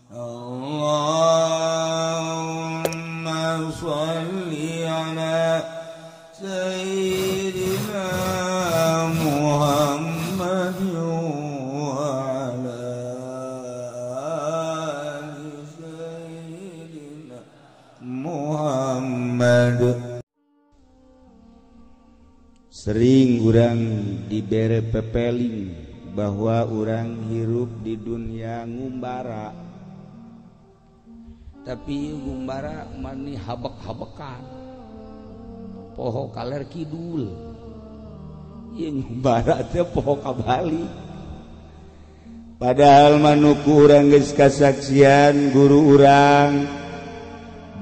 Allahumma sholli ala sayyidina Muhammad wa ala ali sayyidina Muhammad. Sering urang dibere pepeling bahwa urang hirup di dunia ngumbara, tapi ngumbara mani habek-habekan poho kaler kidul, ieu ngumbara teh poho kabali. Padahal manuku urang geus kasaksian guru urang,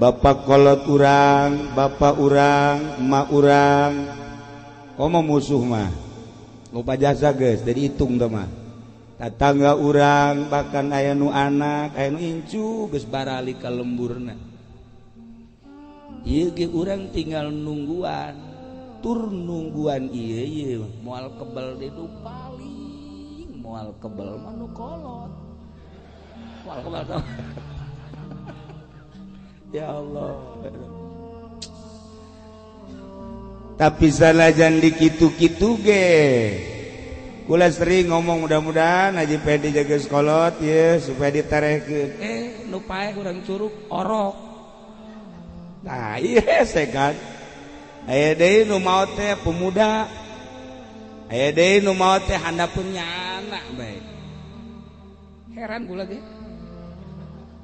bapak kolot urang, bapak urang, emak urang, komo musuh mah lupa jasa guys, jadi hitung tuh mah. Tatangga urang bahkan aya nu anak, aya nu incu geus barali ka lemburna. Ieu ge urang tinggal nungguan, tur nungguan ieu moal kebel di nu paling moal kebel mah nu kolot. Moal kebel tah. Ya Allah. Tapi salajan di kitu-kitu ge kula sering ngomong mudah-mudahan Haji Pedi jaga sekolot ya supaya ditarekeun. Nu pae urang curug orok. Nah iya segan. Aya deui nu maot teh pemuda. Aya deui nu maot teh handapeun nyana bae. Heran kula ge.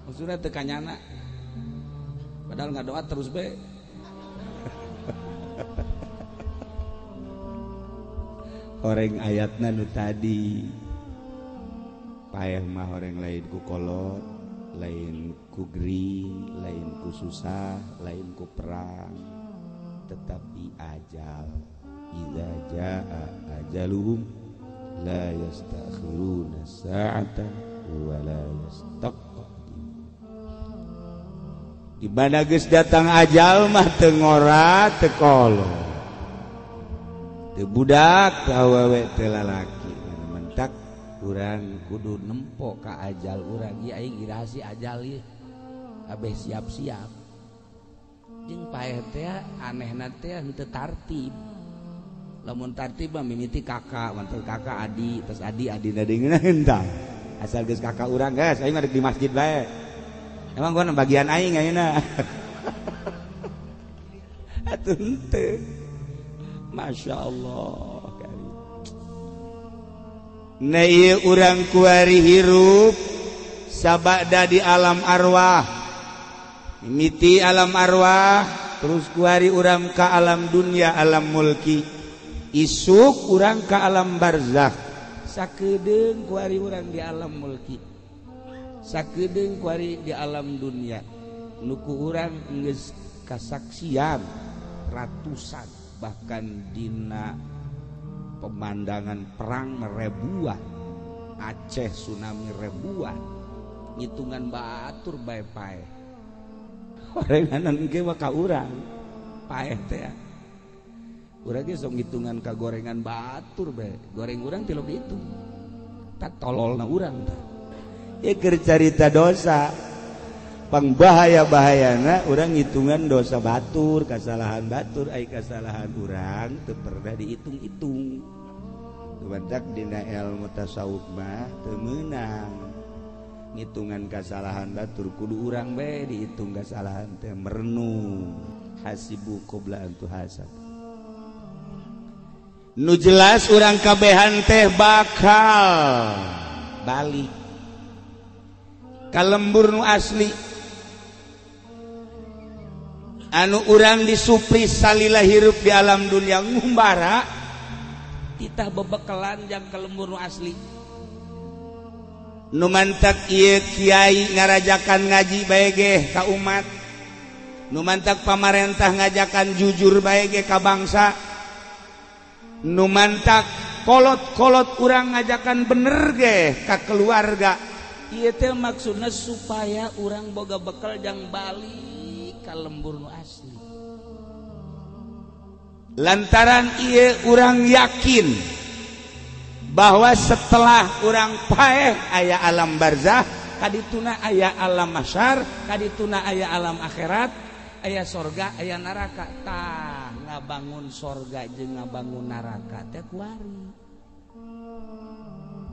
Maksudna teu kanyana. Padahal ngadoa terus bae. Horeng ayatna nu tadi paeh mah horeng lain ku kolot, lain ku gering, lain ku susah, lain ku perang, tetapi ajal idza jaa ajaluhum la yastakhiruna sa'atan wa la yastaqdim. Di mana geus datang ajal mah teu ngora teu kolot, teu budak teu awewe teu lalaki. Mentak urang kudu nempo ka ajal urang. Ieu aing irasi ajal ieu kabeh siap-siap. Jeung paeh teh anehna teh henteu tartib. Lamun tartib mah mimiti kakak, mantul kakak adi, terus adi-adina deungeuna hentang. Asal geus kakak urang geus aing mah di masjid bae. Emang gua bagian aing ayeuna. Atuh henteu. Masya Allah. Nah iya urang kuari hirup sabada di alam arwah, mimiti alam arwah, terus kuari urang ka alam dunia alam mulki, isuk urang ka alam barzakh. Sakedeung kuari urang di alam mulki, sakedeung kuari di alam dunia. Nuku urang geus kasaksian ratusan bahkan dina pemandangan perang ribuan, Aceh tsunami ribuan, ngitungan batur bae paeh. Gorenganan ge mah ka urang paeh teh. Urang ge sok ngitungan ka gorengan batur bae. Goreng urang tilu dihitung. Tak tololna urang tah. Ieu keur carita dosa. Pangbahaya-bahayana urang ngitungan dosa batur, kasalahan batur, ai kasalahan urang teu pernah dihitung-hitung. Tumadak dina ilmu tasawuf mah teu meunang ngitungan kasalahan batur, kudu urang bae dihitung kasalahan teh, merenung. Hasibu qabla an tuhasab. Nu jelas urang kabehan teh bakal balik ka lembur nu asli. Anu urang disupri salila hirup di alam dunia ngumbara titah bebekalan jang ka lembur nu asli. Nu mantak ieu kiai ngarajakan ngaji bae ge ka umat, nu mantak pamarentah ngajakan jujur bae ge ka bangsa, nu mantak kolot-kolot urang ngajakan bener ge ka keluarga. Ieu teh maksudna supaya urang boga bekal jang balik ka lembur nu asli. Lantaran ieu urang yakin bahwa setelah urang paeh aya alam barzakh, kadituna aya alam mahsyar, kadituna aya alam akhirat, aya sorga, aya neraka. Tah ngabangun sorga jeung ngabangun neraka teh kuari.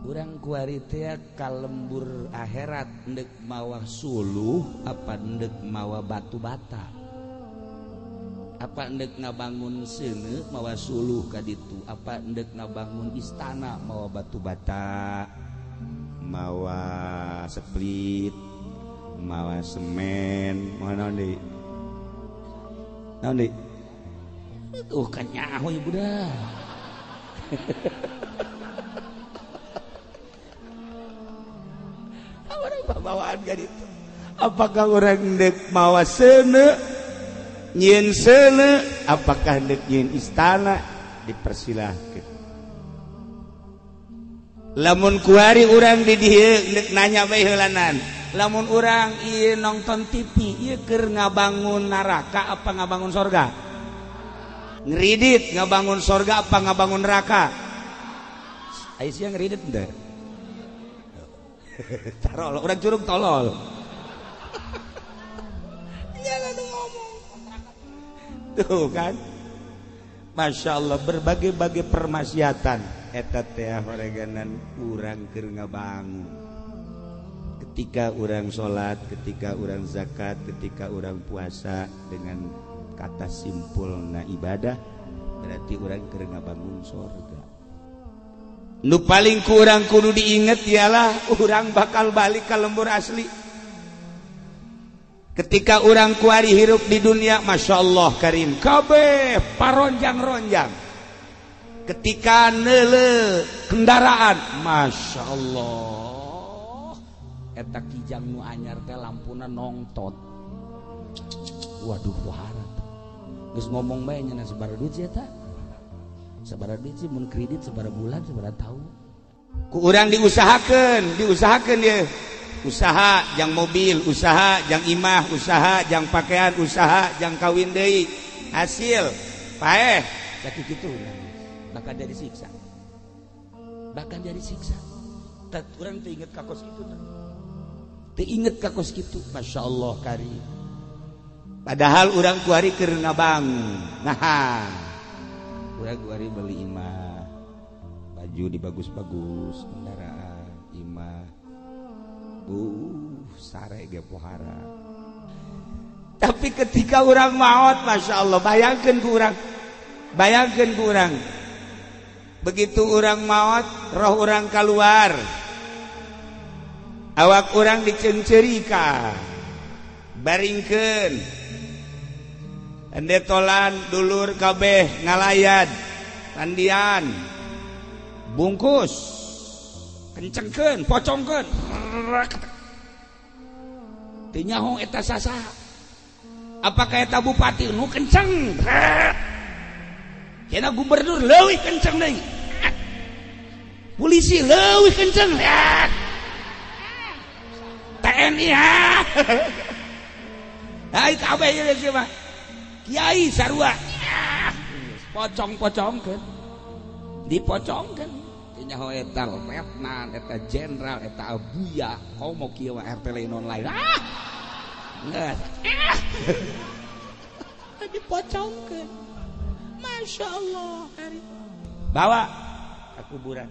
Urang kuari teh kalembur akhirat endek mawa suluh apa endek mawa batu bata. Apa endek ngabangun seuneu mawa suluh ka ditu, apa endek ngabangun istana mawa batu bata, mawa split, mawa semen, mawa naon deui? Naon deui? Kan nyaho ya budak. Orang bawaan ka ditu. Apakah orang endek mawa seuneu? Nyin seuneu, apakah hendak nyin istana? Dipersilahkan. Lamun kuari urang di dieu hendak nanya bae heulanan. Lamun urang ieu nonton TV, ieu keur ngabangun neraka apa ngabangun sorga? Ngeridit ngabangun sorga apa ngabangun neraka? Aya sia ngeridit henteu? Tarol, urang curug tolol. Jangan ngomong. Tuh kan, Masya Allah, berbagai-bagai permaksiatan eta teh horeganan urang keur ngabangun. Ketika urang sholat, ketika urang zakat, ketika urang puasa dengan kata simpulna ibadah, berarti urang keur ngabangun surga. Nu paling ku urang kudu diinget ialah urang bakal balik ka lembur asli. Ketika orang kuari hirup di dunia, Masya Allah karim, kabeh paronjang-ronjang. Ketika neule kendaraan, Masya Allah, eta kijang nu anyar teh lampuna nongtot. Waduh wahara. Geus ngomong bae nya sabaraha duit sih eta? Sabaraha duit sih mun kredit sabaraha bulan sabaraha tahun. Ku urang diusahakeun dia. Usaha jang mobil, usaha jang imah, usaha jang pakaian, usaha jang kawin deui. Hasil paeh sakitu kitu bakal jadi siksa. Bakal jadi siksa. Tat urang teu inget ka kos kitu. Teu inget ka kos kitu. Masyaallah karim. Padahal urang kuari keur ngabangun. Nah, urang kuari beli imah. Baju dibagus-bagus, kendaraan, imah. Sare ge pohara. Tapi ketika orang maut, Masya Allah, bayangkan ku urang. Begitu orang maut, roh orang keluar, awak orang diceungceurika, baringkeun, endetolan dulur kabeh ngalayad, tandian, bungkus, kencengkeun, pocongkeun. Teu nyaho eta sasaha. Apakah eta bupati nu kenceng? Cenah gubernur leuwih kenceng deui. Polisi leuwih kenceng. TNI Hai kabeh ieu geus mah. Kiai sarua. Pocong-pocongkeun. Dipocongkeun. Nyaho eta letnan, eta jenderal, eta abuya, kau mau kieu RT lain online. Ngeus. Dipocongkeun. Masya Allah. Bawa ke kuburan.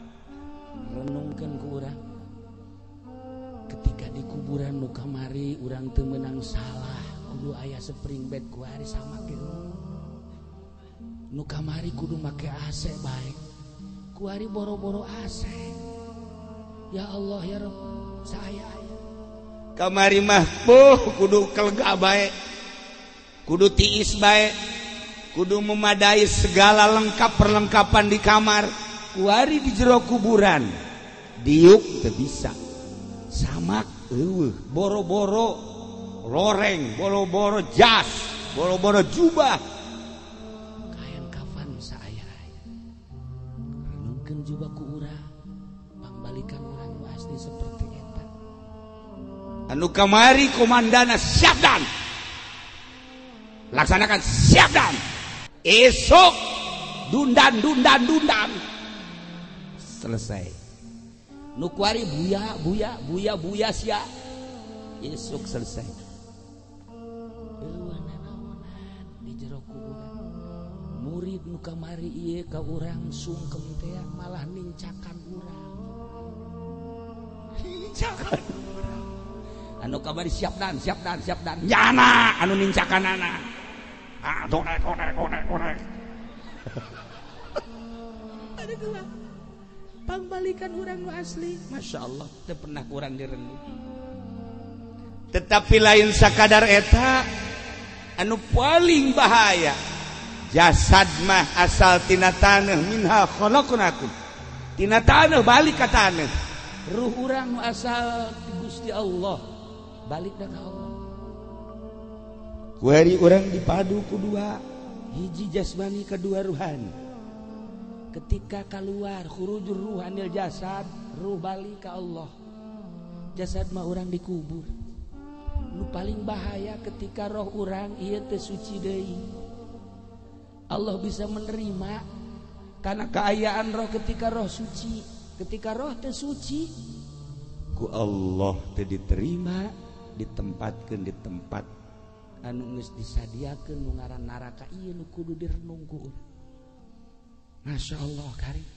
Renungkeun ku urang. Ketika di kuburan nu kamari urang teu meunang salah, kudu aya spring bed kuari sama kieu. Nu kamari kudu make AC baik. Kuari boro-boro AC. Ya Allah ya Rabb, saya kamari mah kudu kelega bae, kudu tiis bae, kudu memadai segala lengkap perlengkapan di kamar. Kuari di jero kuburan diuk teu bisa, samak boro-boro loreng, boro-boro jas, boro-boro jubah. Juga ku urang pangbalikan urang nu asli seperti eta. Anu kamari komandana siap dan laksanakan siap dan esok dundan selesai. Nu kuari buya sia esuk selesai di jero kuburan murid nu kamari ieu ka urang sungkem teh malah nincakan urang anu kamari siap dan nyana anu nincakanana tonek ada gua pambalikan urang nu asli Masya Allah teu pernah kurang direnung tetapi lain sakadar eta anu paling bahaya jasad mah asal tina taneuh minha khalaqnakum tina taneuh balik ka taneuh ruh urang nu asal ti Gusti Allah balik ka Allah kuari urang dipadu kudua hiji jasmani kedua ruhani ketika keluar khurujur ruhanil jasad ruh balik ka Allah jasad mah urang dikubur nu paling bahaya ketika roh urang ieu teu suci deui Allah bisa menerima karena keayaan roh ketika roh suci ketika roh teu suci ku Allah teu diterima ditempatkeun di tempat anu geus disadiakeun nu ngaran neraka ieu nu kudu direnung ku Masya Allah kari